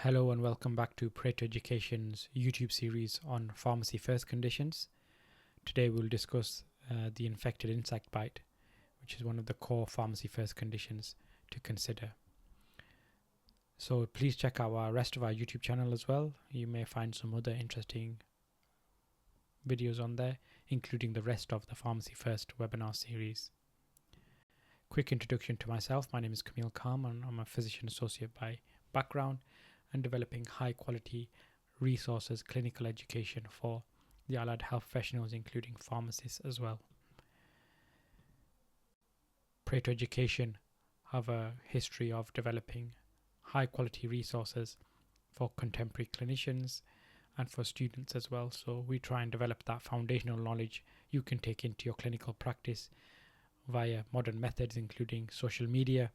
Hello and welcome back to Pareto Education's YouTube series on pharmacy first conditions. Today we'll discuss the infected insect bite, which is one of the core pharmacy first conditions to consider. So please check out our rest of our YouTube channel as well. You may find some other interesting videos on there, including the rest of the Pharmacy First webinar series. Quick introduction to myself. My name is Camille Khan and I'm a physician associate by background and developing high quality resources, clinical education for the allied health professionals, including pharmacists as well. Pareto Education have a history of developing high quality resources for contemporary clinicians and for students as well. So we try and develop that foundational knowledge you can take into your clinical practice via modern methods, including social media,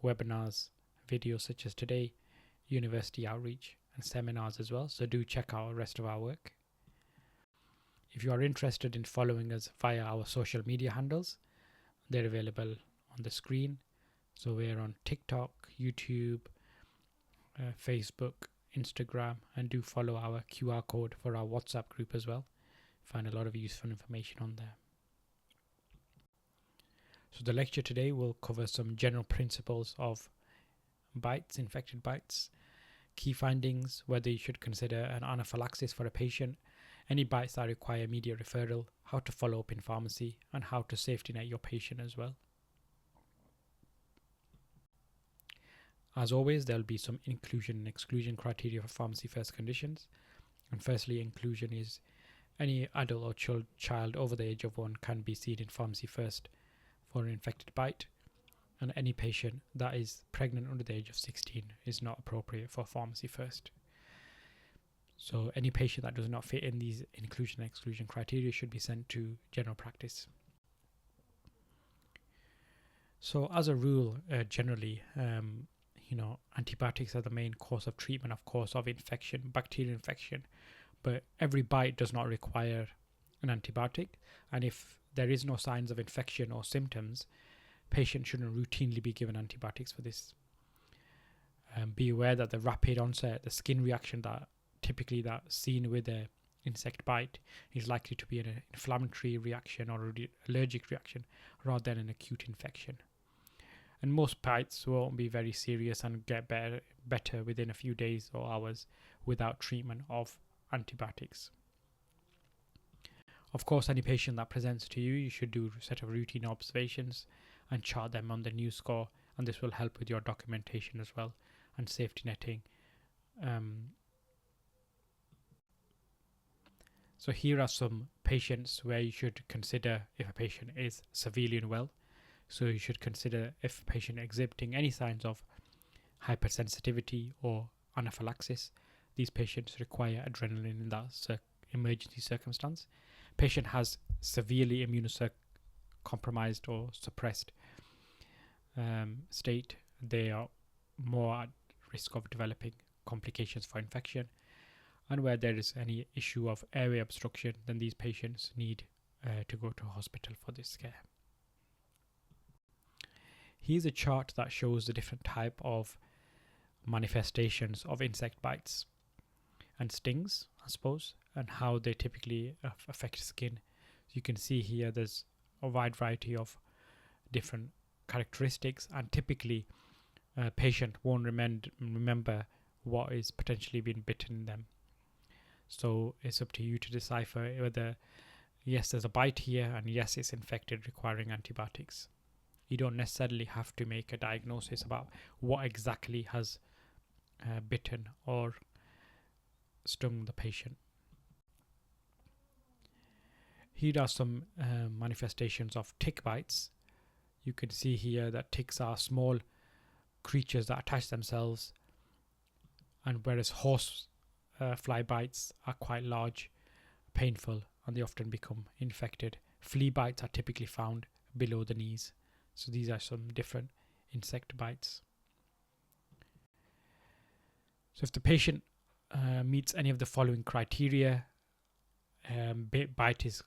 webinars, videos such as today, university outreach and seminars as well. So do check out the rest of our work. If you are interested in following us via our social media handles, they're available on the screen. So we're on TikTok, YouTube, Facebook, Instagram, and do follow our QR code for our WhatsApp group as well. Find a lot of useful information on there. So the lecture today will cover some general principles of bites, infected bites, key findings, whether you should consider an anaphylaxis for a patient, any bites that require immediate referral, how to follow up in pharmacy, and how to safety net your patient as well. As always, there'll be some inclusion and exclusion criteria for pharmacy first conditions. And firstly, inclusion is any adult or child over the age of 1 can be seen in pharmacy first for an infected bite. And any patient that is pregnant under the age of 16 is not appropriate for pharmacy first. So any patient that does not fit in these inclusion and exclusion criteria should be sent to general practice. So as a rule, generally, antibiotics are the main course of treatment, of course, of infection, bacterial infection. But every bite does not require an antibiotic. And if there is no signs of infection or symptoms, patients shouldn't routinely be given antibiotics for this. Be aware that the rapid onset, the skin reaction that's seen with an insect bite is likely to be an inflammatory reaction or an allergic reaction rather than an acute infection. And most bites won't be very serious and get better within a few days or hours without treatment of antibiotics. Of course, any patient that presents to you, you should do a set of routine observations and chart them on the news score, and this will help with your documentation as well and safety netting. So here are some patients where you should consider if a patient is severely unwell. So you should consider if a patient exhibiting any signs of hypersensitivity or anaphylaxis. These patients require adrenaline in that emergency circumstance. Patient has severely immunocompromised or suppressed state, they are more at risk of developing complications for infection. And where there is any issue of airway obstruction, then these patients need to go to hospital for this care. Here's a chart that shows the different type of manifestations of insect bites and stings, I suppose, and how they typically affect skin. So you can see here there's a wide variety of different characteristics, and typically a patient won't remember what is potentially been bitten them. So it's up to you to decipher whether yes, there's a bite here and yes, it's infected requiring antibiotics. You don't necessarily have to make a diagnosis about what exactly has bitten or stung the patient. Here are some manifestations of tick bites. You can see here that ticks are small creatures that attach themselves, and whereas horse fly bites are quite large, painful, and they often become infected. Flea bites are typically found below the knees. So these are some different insect bites. So if the patient meets any of the following criteria, bite is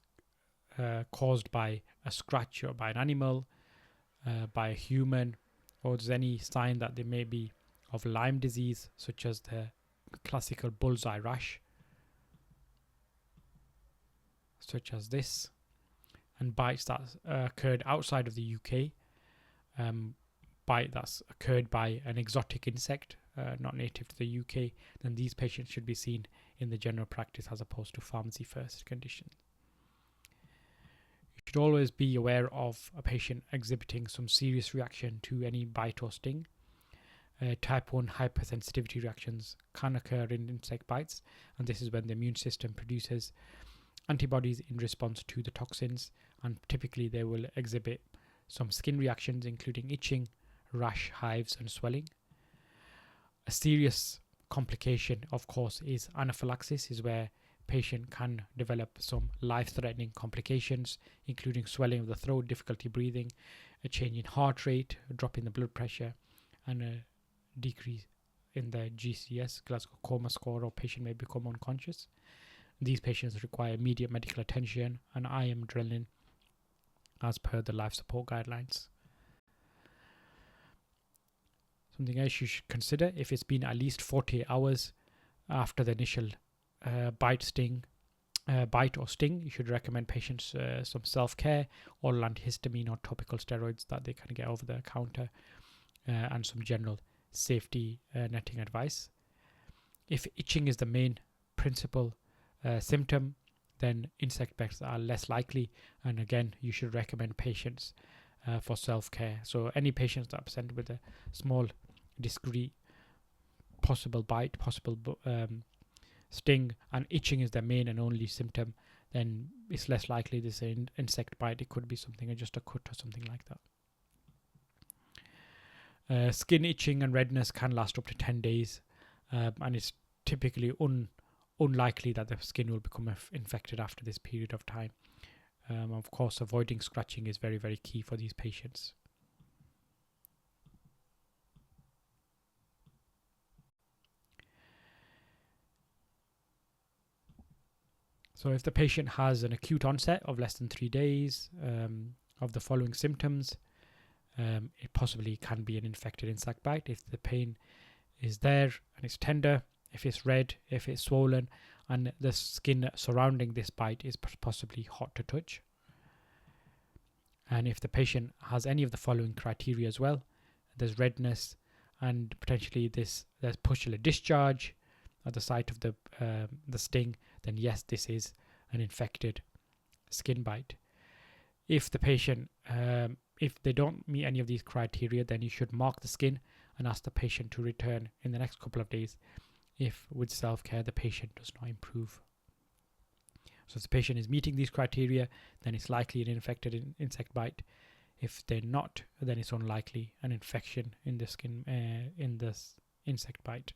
caused by a scratch or by an animal, by a human, or there's any sign that there may be of Lyme disease, such as the classical bullseye rash, such as this, and bites that occurred outside of the UK, bite that's occurred by an exotic insect, not native to the UK, then these patients should be seen in the general practice as opposed to pharmacy first condition. You should always be aware of a patient exhibiting some serious reaction to any bite or sting. Type 1 hypersensitivity reactions can occur in insect bites, and this is when the immune system produces antibodies in response to the toxins, and typically they will exhibit some skin reactions including itching, rash, hives and swelling. A serious complication, of course, is anaphylaxis, is where patient can develop some life-threatening complications, including swelling of the throat, difficulty breathing, a change in heart rate, a drop in the blood pressure, and a decrease in the GCS, Glasgow Coma Score, or patient may become unconscious. These patients require immediate medical attention and IM adrenaline as per the life support guidelines. Something else you should consider, if it's been at least 48 hours after the initial bite or sting, you should recommend patients some self-care, oral antihistamine or topical steroids that they can get over the counter, and some general safety netting advice. If itching is the main principal symptom, then insect bites are less likely, and again you should recommend patients for self-care. So any patients that are presented with a small discrete possible bite, possible sting, and itching is their main and only symptom, then it's less likely this is an insect bite. It could be something, just a cut or something like that. Skin itching and redness can last up to 10 days, and it's typically unlikely that the skin will become infected after this period of time. Of course, avoiding scratching is very, very key for these patients. So if the patient has an acute onset of less than 3 days of the following symptoms, it possibly can be an infected insect bite. If the pain is there and it's tender, if it's red, if it's swollen, and the skin surrounding this bite is possibly hot to touch. And if the patient has any of the following criteria as well, there's redness and potentially there's pustular discharge at the site of the sting, then yes, this is an infected skin bite. If the patient, if they don't meet any of these criteria, then you should mark the skin and ask the patient to return in the next couple of days if with self-care the patient does not improve. So if the patient is meeting these criteria, then it's likely an infected insect bite. If they're not, then it's unlikely an infection in the skin, in this insect bite.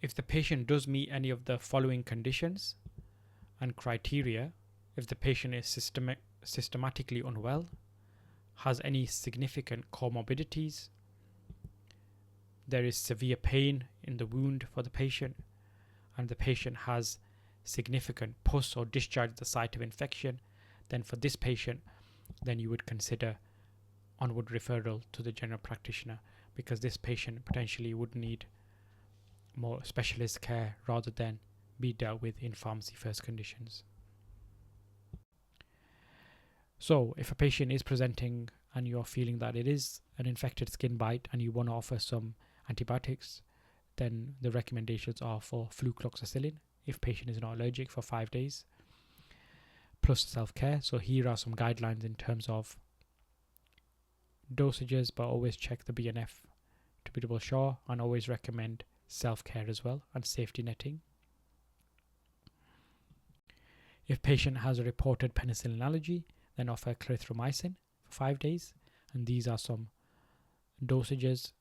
If the patient does meet any of the following conditions and criteria, if the patient is systematically unwell, has any significant comorbidities, there is severe pain in the wound for the patient, and the patient has significant pus or discharge at the site of infection, then for this patient, then you would consider onward referral to the general practitioner, because this patient potentially would need more specialist care rather than be dealt with in pharmacy first conditions. So if a patient is presenting and you're feeling that it is an infected skin bite and you want to offer some antibiotics, then the recommendations are for flucloxacillin if patient is not allergic for 5 days, plus self-care. So here are some guidelines in terms of dosages, but always check the BNF to be double sure, and always recommend self-care as well and safety netting. If patient has a reported penicillin allergy, then offer clarithromycin for 5 days, and these are some dosages.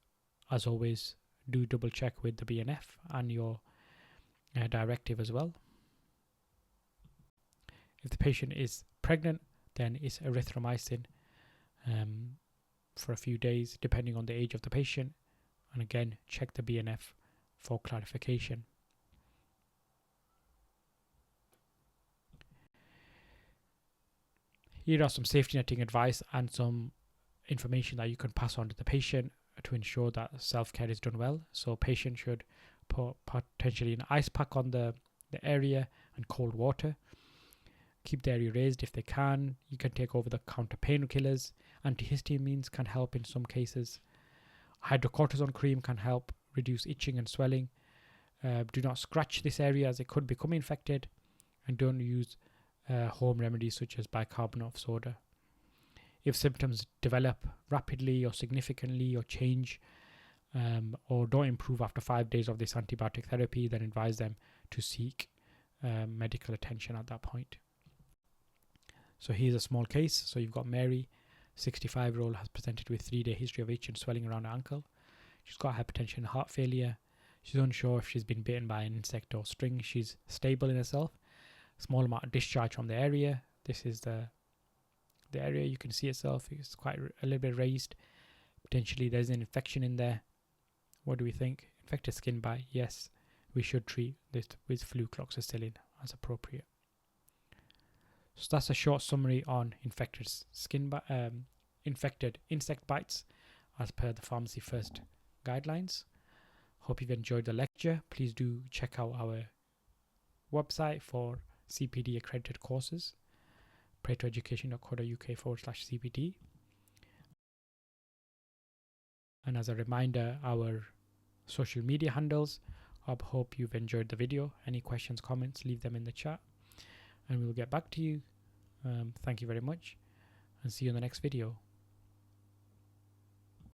As always, do double check with the BNF and your directive as well. If the patient is pregnant, then it's erythromycin for a few days depending on the age of the patient, and again check the BNF for clarification. Here are some safety netting advice and some information that you can pass on to the patient to ensure that self-care is done well. So patient should put potentially an ice pack on the area and cold water. Keep the area raised if they can. You can take over-the-counter painkillers. Antihistamines can help in some cases. Hydrocortisone cream can help reduce itching and swelling. Do not scratch this area as it could become infected, and don't use home remedies such as bicarbonate of soda. If symptoms develop rapidly or significantly or change or don't improve after 5 days of this antibiotic therapy, then advise them to seek medical attention at that point. So here's a small case. So you've got Mary, 65-year-old, has presented with 3-day history of itch and swelling around her ankle. She's got hypertension and heart failure. She's unsure if she's been bitten by an insect or sting. She's stable in herself. Small amount of discharge from the area. This is the area. You can see itself. It's quite a little bit raised. Potentially there's an infection in there. What do we think? Infected skin bite. Yes, we should treat this with flucloxacillin as appropriate. So that's a short summary on infected infected insect bites as per the Pharmacy First guidelines. Hope you've enjoyed the lecture. Please do check out our website for CPD accredited courses, paretoeducation.co.uk/CPD. And as a reminder, our social media handles. I hope you've enjoyed the video. Any questions, comments, leave them in the chat and we'll get back to you. Thank you very much and see you in the next video.